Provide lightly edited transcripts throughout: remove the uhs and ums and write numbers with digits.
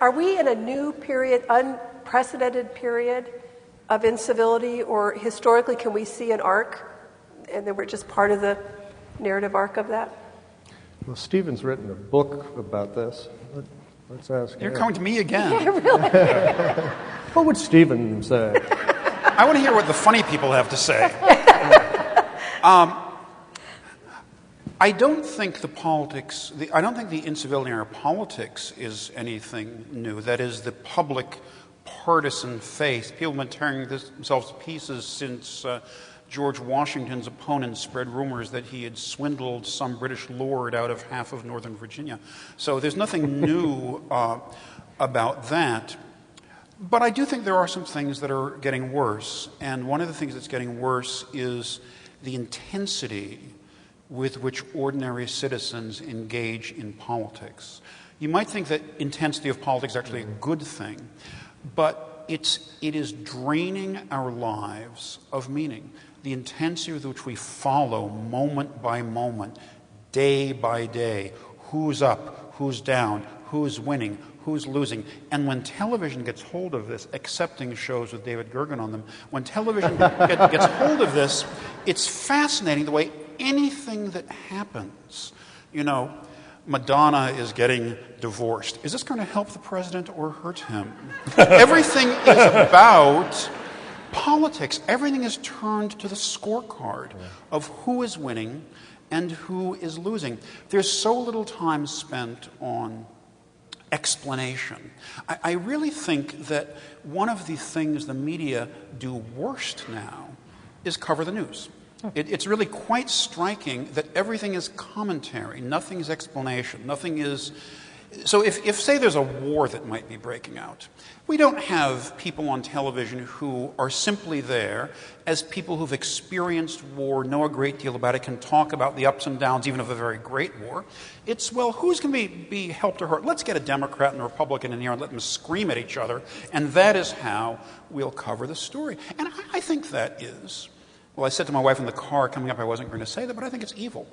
Are we in a new period, unprecedented period of incivility, or historically can we see an arc and then we're just part of the narrative arc of that? Well, Stephen's written a book about this. Let's ask him. You're coming to me again. Yeah, really. What would Stephen say? I want to hear what the funny people have to say. I don't think the incivility in our politics is anything new. That is, the public partisan faith. People have been tearing themselves to pieces since George Washington's opponents spread rumors that he had swindled some British lord out of half of Northern Virginia. So there's nothing new about that. But I do think there are some things that are getting worse. And one of the things that's getting worse is the intensity with which ordinary citizens engage in politics. You might think that intensity of politics is actually a good thing, but it is draining our lives of meaning. The intensity with which we follow moment by moment, day by day, who's up, who's down, who's winning, who's losing. And when television gets hold of this, excepting shows with David Gergen on them, when television gets hold of this, it's fascinating the way anything that happens, Madonna is getting divorced. Is this going to help the president or hurt him? Everything is about politics. Everything is turned to the scorecard of who is winning and who is losing. There's so little time spent on explanation. I really think that one of the things the media do worst now is cover the news. It's really quite striking that everything is commentary, nothing is explanation, nothing is... So if say there's a war that might be breaking out, we don't have people on television who are simply there as people who've experienced war, know a great deal about it, can talk about the ups and downs even of a very great war. It's, well, who's going to be helped or hurt? Let's get a Democrat and a Republican in here and let them scream at each other, and that is how we'll cover the story. And I think that is... Well, I said to my wife in the car coming up I wasn't going to say that, but I think it's evil.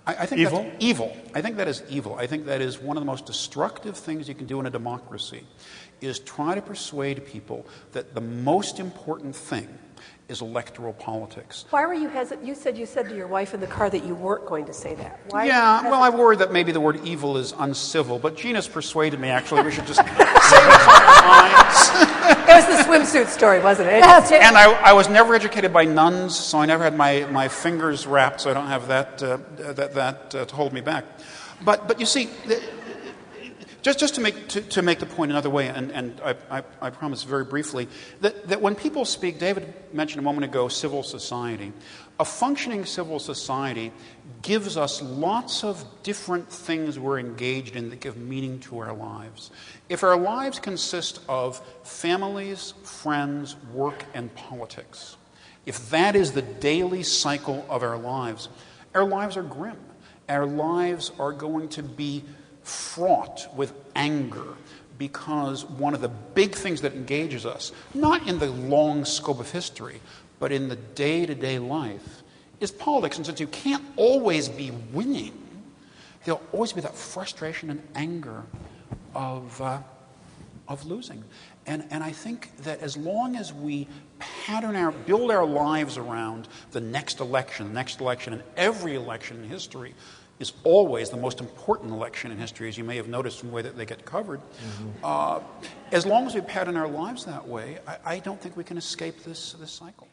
I think evil? That's evil. I think that is evil. I think that is one of the most destructive things you can do in a democracy, is try to persuade people that the most important thing is electoral politics. Why were you hesitant? You said to your wife in the car that you weren't going to say that. Why? Yeah, well, I worried that maybe the word evil is uncivil, but Gina's persuaded me, actually, we should just say what's on our minds. It was the swimsuit story, wasn't it? And I was never educated by nuns, so I never had my fingers wrapped, so I don't have that to hold me back. But you see, just to make the point another way, and I promise very briefly, that when people speak, David mentioned a moment ago civil society. A functioning civil society gives us lots of different things we're engaged in that give meaning to our lives. If our lives consist of families, friends, work, and politics, if that is the daily cycle of our lives are grim. Our lives are going to be fraught with anger, because one of the big things that engages us, not in the long scope of history, but in the day-to-day life, is politics. And since you can't always be winning, there'll always be that frustration and anger of losing. And I think that as long as we build our lives around the next election, and every election in history is always the most important election in history, as you may have noticed from the way that they get covered. As long as we pattern our lives that way, I don't think we can escape this cycle.